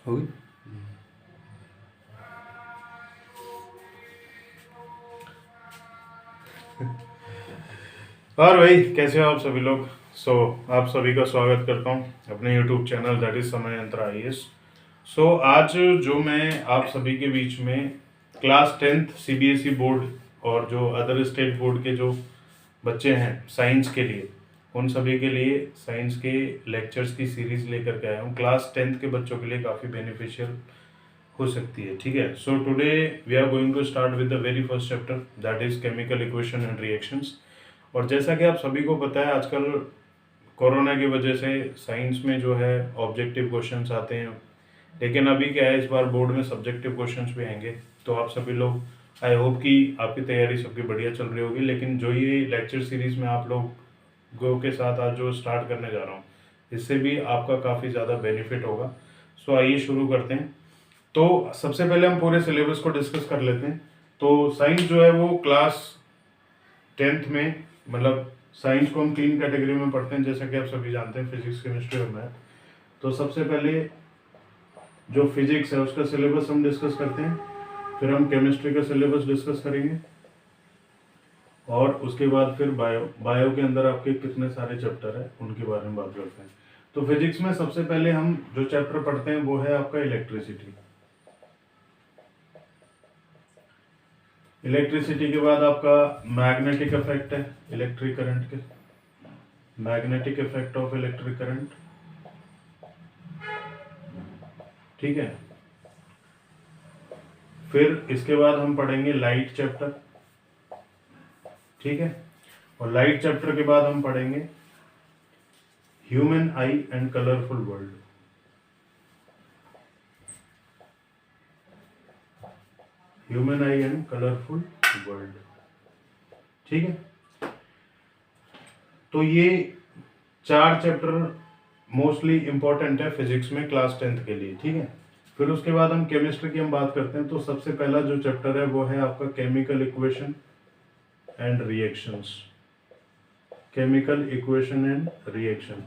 होगी। और भाई कैसे हो आप सभी लोग। आप सभी का स्वागत करता हूँ अपने YouTube चैनल दैट इज समय यंत्र IAS। आज जो मैं आप सभी के बीच में क्लास 10th CBSE बोर्ड और जो अदर स्टेट बोर्ड के जो बच्चे हैं साइंस के लिए, उन सभी के लिए साइंस के लेक्चर्स की सीरीज लेकर के आया हूँ। क्लास 10th के बच्चों के लिए काफ़ी बेनिफिशियल हो सकती है। ठीक है, so today we are going to start with the very first chapter that is chemical equation and reactions. और जैसा कि आप सभी को पता है, आजकल कोरोना की वजह से साइंस में जो है ऑब्जेक्टिव क्वेश्चंस आते हैं, लेकिन अभी क्या है, इस बार बोर्ड में सब्जेक्टिव क्वेश्चंस भी आएंगे। तो आप सभी लोग, आई होप कि आपकी तैयारी सबकी बढ़िया चल रही होगी। लेकिन जो ये लेक्चर सीरीज में आप लोगों के साथ आज जो स्टार्ट करने जा रहा हूँ, इससे भी आपका काफ़ी ज़्यादा बेनिफिट होगा। आइए शुरू करते हैं। तो सबसे पहले हम पूरे सिलेबस को डिस्कस कर लेते हैं। तो साइंस जो है वो क्लास 10th में, मतलब साइंस को हम 3 कैटेगरी में पढ़ते हैं, जैसा कि आप सभी जानते हैं, फिजिक्स, केमिस्ट्री और मैथ। तो सबसे पहले जो फिजिक्स है उसका सिलेबस हम डिस्कस करते हैं, फिर हम केमिस्ट्री का सिलेबस डिस्कस करेंगे, और उसके बाद फिर बायो के अंदर आपके कितने सारे चैप्टर है उनके बारे में बात करते हैं। तो फिजिक्स में सबसे पहले हम जो चैप्टर पढ़ते हैं वो है आपका इलेक्ट्रिसिटी। इलेक्ट्रिसिटी के बाद आपका मैग्नेटिक इफेक्ट है इलेक्ट्रिक करंट के, magnetic effect of electric current. ठीक है, फिर इसके बाद हम पढ़ेंगे लाइट चैप्टर। ठीक है, और लाइट चैप्टर के बाद हम पढ़ेंगे human I and colourful world. Human I and colourful world. ठीक है, तो ये 4 चैप्टर मोस्टली इंपॉर्टेंट है फिजिक्स में क्लास 10th के लिए। ठीक है, फिर उसके बाद हम केमिस्ट्री की हम बात करते हैं। तो सबसे पहला जो चैप्टर है वो है आपका chemical equation and reactions. Chemical equation and reaction.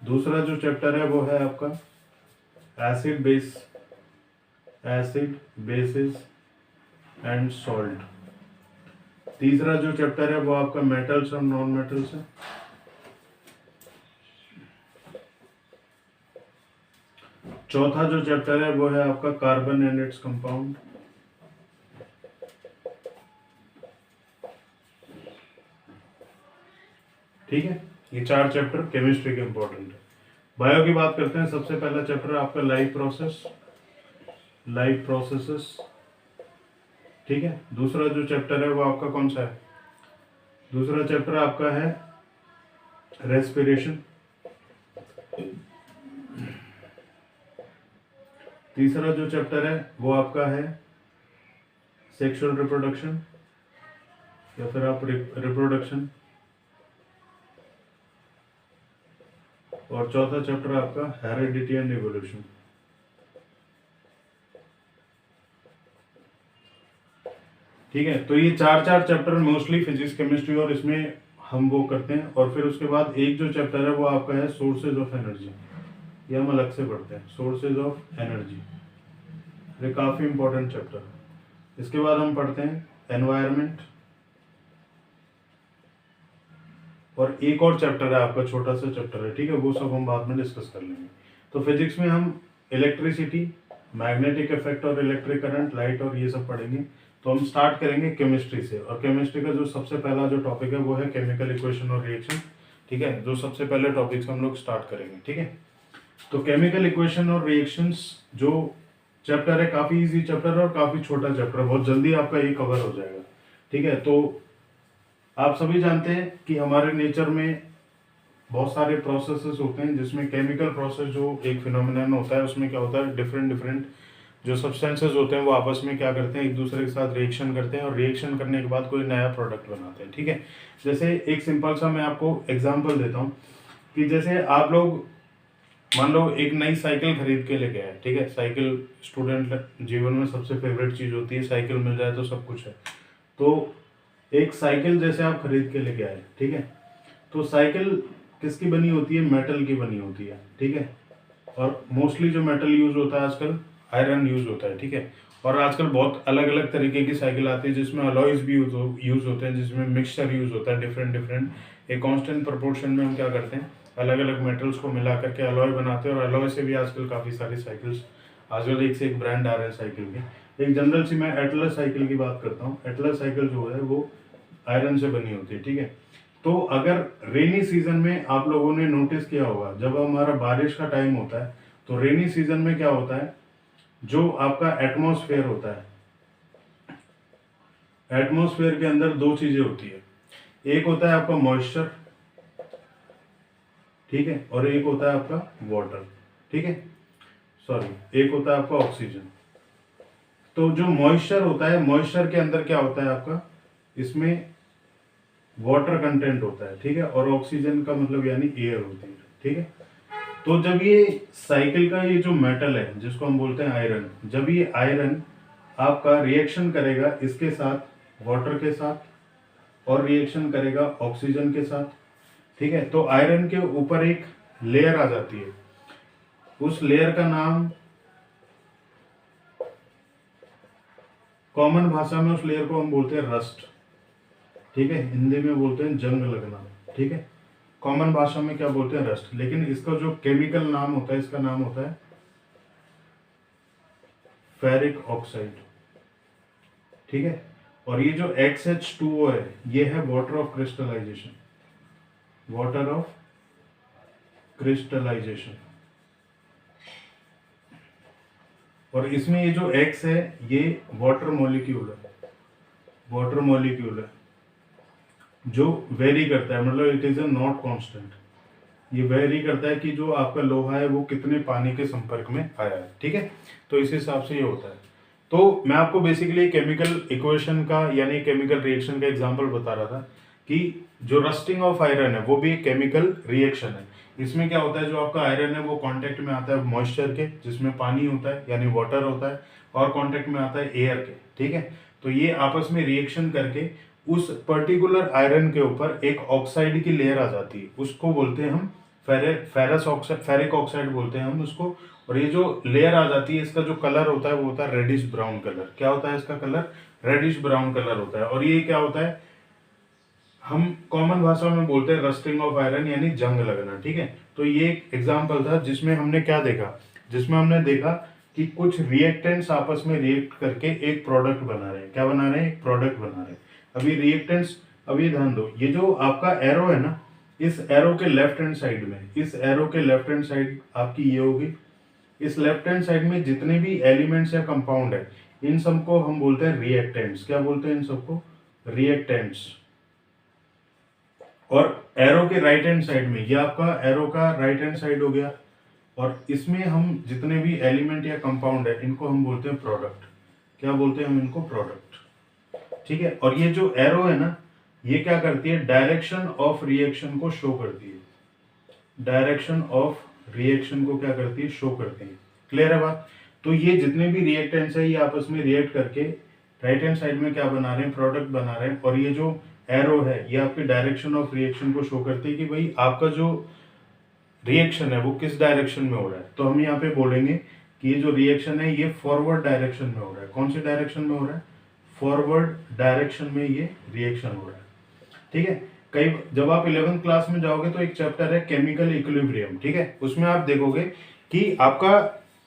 दूसरा जो चैप्टर है वो है आपका एसिड बेसिस एंड सॉल्ट। तीसरा जो चैप्टर है वो आपका मेटल्स और नॉन मेटल्स है। चौथा जो चैप्टर है वो है आपका कार्बन एंड इट्स कंपाउंड। ठीक है, ये 4 चैप्टर केमिस्ट्री के इंपॉर्टेंट है। बायो की बात करते हैं। सबसे पहला चैप्टर आपका लाइफ प्रोसेसेस। ठीक है, दूसरा जो चैप्टर है वो आपका कौन सा है? दूसरा चैप्टर आपका है रेस्पिरेशन। तीसरा जो चैप्टर है वो आपका है सेक्सुअल रिप्रोडक्शन, या फिर आप रिप्रोडक्शन। और चौथा चैप्टर आपका हेरिडिटी एंड इवोल्यूशन। ठीक है, तो ये 4 चैप्टर मोस्टली फिजिक्स, केमिस्ट्री और इसमें हम वो करते हैं। और फिर उसके बाद एक जो चैप्टर है वो आपका है सोर्सेज ऑफ एनर्जी। ये हम अलग से पढ़ते हैं, सोर्सेज ऑफ एनर्जी। ये काफी इंपॉर्टेंट चैप्टर है। इसके बाद हम पढ़ते हैं एनवायरनमेंट, और एक और चैप्टर है आपका, छोटा सा चैप्टर है। ठीक है, वो सब हम बाद में डिस्कस कर लेंगे। तो फिजिक्स में हम इलेक्ट्रिसिटी, मैग्नेटिक इफेक्ट और इलेक्ट्रिक करंट, लाइट और ये सब पढ़ेंगे। तो हम स्टार्ट करेंगे केमिस्ट्री से, और केमिस्ट्री का जो सबसे पहला जो टॉपिक है वो है केमिकल इक्वेशन और रिएक्शन। ठीक है, जो सबसे पहले टॉपिक्स हम लोग स्टार्ट करेंगे। ठीक है, तो केमिकल इक्वेशन और रिएक्शंस जो चैप्टर है, काफी इजी चैप्टर है और काफी छोटा चैप्टर है, बहुत जल्दी आपका ये कवर हो जाएगा। ठीक है, तो आप सभी जानते हैं कि हमारे नेचर में बहुत सारे प्रोसेसेस होते हैं, जिसमें केमिकल प्रोसेस जो एक फिनोमिनन होता है, उसमें क्या होता है, डिफरेंट जो सब्सटेंसेस होते हैं वो आपस में क्या करते हैं, एक दूसरे के साथ रिएक्शन करते हैं, और रिएक्शन करने के बाद कोई नया प्रोडक्ट बनाते हैं। ठीक है, जैसे एक सिंपल सा मैं आपको एग्जांपल देता हूँ कि जैसे आप लोग मान लो एक नई साइकिल खरीद के लेके आए। ठीक है, साइकिल स्टूडेंट जीवन में सबसे फेवरेट चीज़ होती है, साइकिल मिल जाए तो सब कुछ है। तो एक साइकिल जैसे आप खरीद के लेके आए, ठीक है, तो साइकिल किसकी बनी होती है? मेटल की बनी होती है। ठीक है, और मोस्टली जो मेटल यूज होता है आजकल आयरन यूज होता है, ठीक है। और आजकल बहुत अलग अलग तरीके की साइकिल आती है जिसमें अलॉयज भी यूज होते हैं, जिसमें मिक्सचर यूज होता है डिफरेंट डिफरेंट। एक कांस्टेंट प्रोपोर्शन में हम क्या करते हैं, अलग अलग मेटल्स को मिला करके अलॉय बनाते हैं, और अलॉय से भी आजकल काफ़ी सारी साइकिल्स, आजकल एक से एक ब्रांड आ रहे हैं साइकिल के। एक जनरल सी मैं एटलस साइकिल की बात करता हूँ। एटलस साइकिल जो है वो आयरन से बनी होती है, ठीक है। तो अगर रेनी सीजन में आप लोगों ने नोटिस किया होगा, जब हमारा बारिश का टाइम होता है तो रेनी सीजन में क्या होता है, जो आपका एटमॉस्फेयर होता है, एटमॉस्फेयर के अंदर दो चीजें होती है। एक होता है आपका मॉइस्चर, ठीक है, और एक होता है आपका वाटर, ठीक है, सॉरी, एक होता है आपका ऑक्सीजन। तो जो मॉइस्चर होता है, मॉइस्चर के अंदर क्या होता है आपका, इसमें वाटर कंटेंट होता है, ठीक है, और ऑक्सीजन का मतलब यानी एयर होती है, ठीक है। तो जब ये साइकिल का ये जो मेटल है जिसको हम बोलते हैं आयरन, जब ये आयरन आपका रिएक्शन करेगा इसके साथ, वाटर के साथ, और रिएक्शन करेगा ऑक्सीजन के साथ, ठीक है, तो आयरन के ऊपर एक लेयर आ जाती है। उस लेयर का नाम, कॉमन भाषा में उस लेयर को हम बोलते हैं रस्ट, ठीक है, हिंदी में बोलते हैं जंग लगना, ठीक है, कॉमन भाषा में क्या बोलते हैं, रस्ट। लेकिन इसका जो केमिकल नाम होता है, इसका नाम होता है फेरिक ऑक्साइड, ठीक है। और ये जो XH2O है, ये है water of crystallisation, water of crystallisation. और इसमें ये जो X है ये वाटर मॉलिक्यूल है, वाटर मॉलिक्यूल है जो वेरी करता है, मतलब it is a not constant. ये वेरी करता है कि जो आपका लोहा है वो कितने पानी के संपर्क में आया है, ठीक है। तो इस हिसाब से ये होता है। तो मैं आपको बेसिकली केमिकल इक्वेशन का यानी केमिकल रिएक्शन का एग्जांपल बता रहा था कि जो रस्टिंग ऑफ आयरन है वो भी एक केमिकल रिएक्शन है। इसमें क्या होता है, जो आपका आयरन है वो कांटेक्ट में आता है मॉइस्चर के, जिसमें पानी होता है यानी वाटर होता है, और कांटेक्ट में आता है एयर के, ठीक है। तो ये आपस में रिएक्शन करके उस पर्टिकुलर आयरन के ऊपर एक ऑक्साइड की लेयर आ जाती है, उसको बोलते हैं हम फेरस ऑक्साइड, फेरिक ऑक्साइड बोलते हैं हम उसको। और ये जो लेयर आ जाती है, इसका जो कलर होता है वो होता है रेडिश ब्राउन कलर। क्या होता है इसका कलर, रेडिश ब्राउन कलर होता है। और ये क्या होता है, हम कॉमन भाषा में बोलते हैं रस्टिंग ऑफ आयरन यानी जंग लगना, ठीक है। तो ये एक एग्जांपल था जिसमें हमने क्या देखा, जिसमें हमने देखा कि कुछ रिएक्टेंट्स आपस में रिएक्ट करके एक प्रोडक्ट बना रहे हैं। क्या बना रहे हैं, एक प्रोडक्ट बना रहे हैं। अभी रिएक्टेंट्स, अभी ध्यान दो, ये जो आपका एरो है ना, इस एरो के लेफ्ट हैंड साइड में, इस एरो के लेफ्ट हैंड साइड आपकी ये होगी। इस लेफ्ट हैंड साइड में जितने भी एलिमेंट्स या कंपाउंड है, इन सबको हम बोलते हैं रिएक्टेंट्स। क्या बोलते हैं इन सबको, रिएक्टेंट्स। और एरो के राइट हैंड साइड में, ये आपका एरो का राइट हैंड साइड हो गया, और इसमें हम जितने भी एलिमेंट या कंपाउंड है इनको हम बोलते हैं प्रोडक्ट। क्या बोलते हैं हम इनको, प्रोडक्ट, ठीक है। और ये जो एरो है ना, ये क्या करती है, डायरेक्शन ऑफ रिएक्शन को शो करती है। डायरेक्शन ऑफ रिएक्शन को क्या करती है, शो करती है। क्लियर है बात। तो ये जितने भी रिएक्टेंट्स है ये आपस में रिएक्ट करके राइट हैंड साइड में क्या बना रहे हैं, प्रोडक्ट बना रहे हैं। और ये जो एरो है ये आपकी डायरेक्शन ऑफ रिएक्शन को शो करती है कि भाई आपका जो रिएक्शन है वो किस डायरेक्शन में हो रहा है। तो हम यहाँ पे बोलेंगे कि ये जो रिएक्शन है ये फॉरवर्ड डायरेक्शन में हो रहा है। कौन सी डायरेक्शन में हो रहा है, फॉरवर्ड डायरेक्शन में ये रिएक्शन हो रहा है, ठीक है। कई जब आप 11th क्लास में जाओगे तो एक चैप्टर है केमिकल इक्विलिब्रियम, ठीक है, उसमें आप देखोगे कि आपका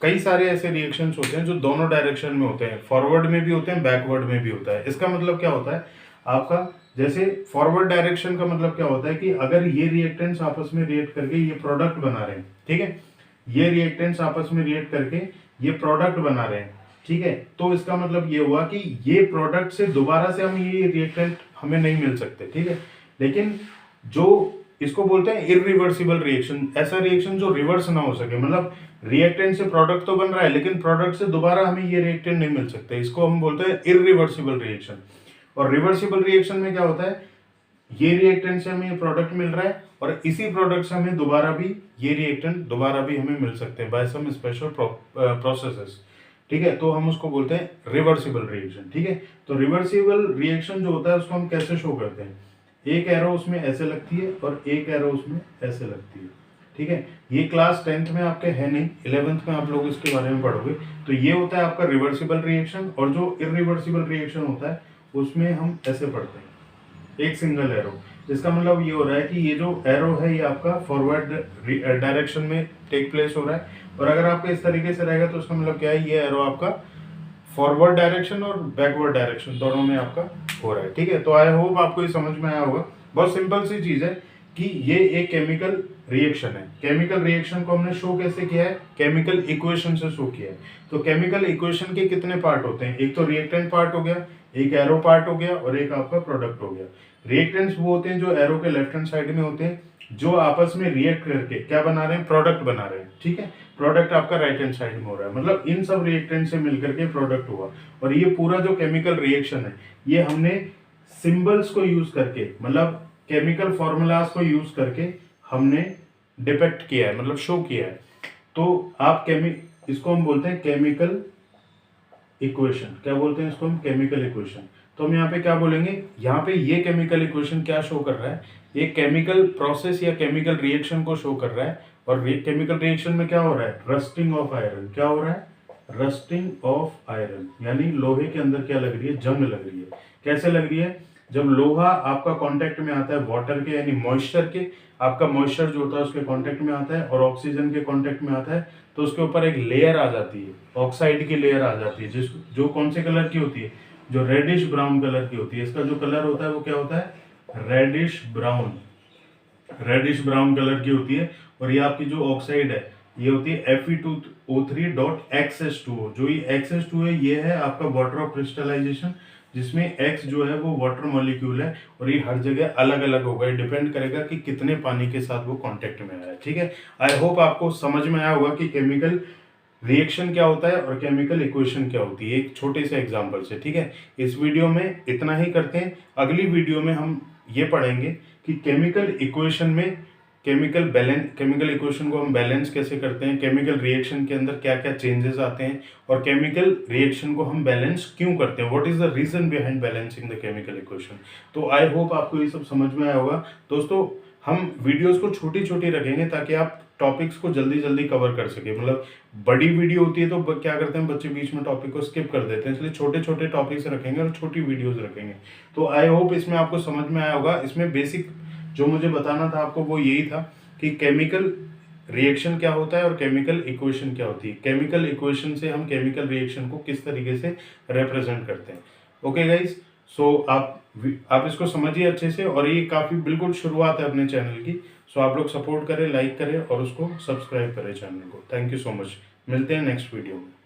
कई सारे ऐसे रिएक्शंस होते हैं जो दोनों डायरेक्शन में होते हैं, फॉरवर्ड में भी होते हैं, बैकवर्ड में भी होता है। इसका मतलब क्या होता है आपका, जैसे फॉरवर्ड डायरेक्शन का मतलब क्या होता है कि अगर ये रिएक्टेंट्स आपस में रिएक्ट करके ये प्रोडक्ट बना रहे हैं, ठीक है, ये रिएक्टेंट्स आपस में रिएक्ट करके ये प्रोडक्ट बना रहे हैं, ठीक है, तो इसका मतलब ये हुआ कि ये प्रोडक्ट से दोबारा से हम ये रिएक्टेंट हमें नहीं मिल सकते, ठीक है। लेकिन जो इसको बोलते हैं इरिवर्सिबल रिएक्शन, ऐसा रिएक्शन जो रिवर्स ना हो सके, मतलब रिएक्टेंट से प्रोडक्ट तो बन रहा है लेकिन प्रोडक्ट से दोबारा हमें ये रिएक्टेंट नहीं मिल सकते, इसको हम बोलते हैं इरिवर्सिबल रिएक्शन। और रिवर्सिबल रिएक्शन में क्या होता है, ये रिएक्टेंट से हमें ये प्रोडक्ट मिल रहा है और इसी प्रोडक्ट से हमें दोबारा भी ये रिएक्टेंट दोबारा भी हमें मिल सकते हैं बाय सम स्पेशल प्रोसेसेस, ठीक है। तो हम उसको बोलते हैं रिवर्सिबल रिएक्शन, ठीक है। तो रिवर्सिबल रिएक्शन जो होता है उसको हम कैसे शो करते हैं, एक एरो उसमें ऐसे लगती है और एक एरो उसमें ऐसे लगती है, ठीक है। ये क्लास 10th में आपके है नहीं, 11th में आप लोग इसके बारे में पढ़ोगे। तो ये होता है आपका रिवर्सिबल रिएक्शन, और जो इरिवर्सिबल रिएक्शन होता है उसमें हम ऐसे पढ़ते हैं, एक सिंगल एरो। इसका मतलब ये हो रहा है कि ये जो एरो है ये आपका फॉरवर्ड डायरेक्शन में टेक प्लेस हो रहा है, और अगर आपका इस तरीके से रहेगा तो उसका मतलब क्या है, ये एरो आपका फॉरवर्ड डायरेक्शन और बैकवर्ड डायरेक्शन दोनों में आपका हो रहा है। ठीक है, तो आई होप आपको ये समझ में आया होगा। बहुत सिंपल सी चीज है कि ये एक केमिकल रिएक्शन है। केमिकल रिएक्शन को हमने शो कैसे किया है, केमिकल इक्वेशन से शो किया है। तो केमिकल इक्वेशन के कितने पार्ट होते हैं, एक तो रिएक्टेंट पार्ट हो गया, एक एरो पार्ट हो गया, और एक आपका प्रोडक्ट हो गया। रिएक्टेंट्स वो होते हैं जो एरो के लेफ्ट हैंड साइड में होते हैं, जो आपस में रिएक्ट करके क्या बना रहे हैं, प्रोडक्ट बना रहे हैं। ठीक है, प्रोडक्ट आपका राइट हैंड साइड में हो रहा है, मतलब इन सब रिएक्टेंट से मिलकर के प्रोडक्ट हुआ। और ये पूरा जो केमिकल रिएक्शन है ये हमने सिंबल्स को यूज करके, मतलब केमिकल फॉर्मूलाज को यूज करके हमने डिपेक्ट किया है, मतलब शो किया है। तो आप इसको हम बोलते हैं केमिकल इक्वेशन। क्या बोलते हैं इसको हम, केमिकल इक्वेशन। तो हम यहाँ पे क्या बोलेंगे, यहाँ पे ये केमिकल इक्वेशन क्या शो कर रहा है, ये केमिकल प्रोसेस या केमिकल रिएक्शन को शो कर रहा है। और केमिकल रिएक्शन में क्या हो रहा है, रस्टिंग ऑफ आयरन। क्या हो रहा है, रस्टिंग ऑफ आयरन, यानी लोहे के अंदर क्या लग रही है, जंग लग रही है। कैसे लग रही है, जब लोहा आपका कांटेक्ट में आता है वाटर के यानी मॉइस्चर के, आपका मॉइस्चर जो होता है उसके कांटेक्ट में आता है और ऑक्सीजन के कांटेक्ट में आता है, तो उसके ऊपर एक लेयर आ जाती है, ऑक्साइड की लेयर आ जाती है, जो कौन से कलर की होती है, जो रेडिश ब्राउन कलर की होती है। इसका जो कलर होता है वो क्या होता है, reddish brown, reddish brown colour की होती है। और ये आपकी जो ऑक्साइड है ये होती है Fe2O3.XH2O। जो ये XH2 है ये है आपका वाटर ऑफ क्रिस्टलाइजेशन, जिसमें X जो है वो वाटर मॉलिक्यूल है, और ये हर जगह अलग अलग होगा, डिपेंड करेगा कि कितने पानी के साथ वो कांटेक्ट में आया है। ठीक है, आई होप आपको समझ में आया होगा कि केमिकल रिएक्शन क्या होता है और केमिकल इक्वेशन क्या होती है, एक छोटे से एग्जांपल से। ठीक है, इस वीडियो में इतना ही करते हैं। अगली वीडियो में हम ये पढ़ेंगे कि केमिकल इक्वेशन में केमिकल इक्वेशन को हम बैलेंस कैसे करते हैं, केमिकल रिएक्शन के अंदर क्या क्या चेंजेस आते हैं, और केमिकल रिएक्शन को हम बैलेंस क्यों करते हैं, what is the reason behind balancing the chemical equation. तो आई होप आपको ये सब समझ में आया होगा। दोस्तों, हम वीडियोस को छोटी छोटी रखेंगे ताकि आप टॉपिक्स को जल्दी जल्दी कवर कर सके। मतलब बड़ी वीडियो होती है तो क्या करते हैं बच्चे, बीच में टॉपिक को स्किप कर देते हैं, इसलिए छोटे छोटे टॉपिक्स रखेंगे और छोटी वीडियोस रखेंगे। तो आई होप इसमें आपको समझ में आया होगा। इसमें बेसिक जो मुझे बताना था आपको वो यही था कि केमिकल रिएक्शन क्या होता है और केमिकल इक्वेशन क्या होती है। केमिकल इक्वेशन से हम केमिकल रिएक्शन को किस तरीके से रिप्रेजेंट करते हैं। ओके गाइज, सो आप इसको समझिए अच्छे से, और ये काफ़ी बिल्कुल शुरुआत है अपने चैनल की। सो आप लोग सपोर्ट करें, लाइक करें और उसको सब्सक्राइब करें चैनल को। थैंक यू सो मच, मिलते हैं नेक्स्ट वीडियो में।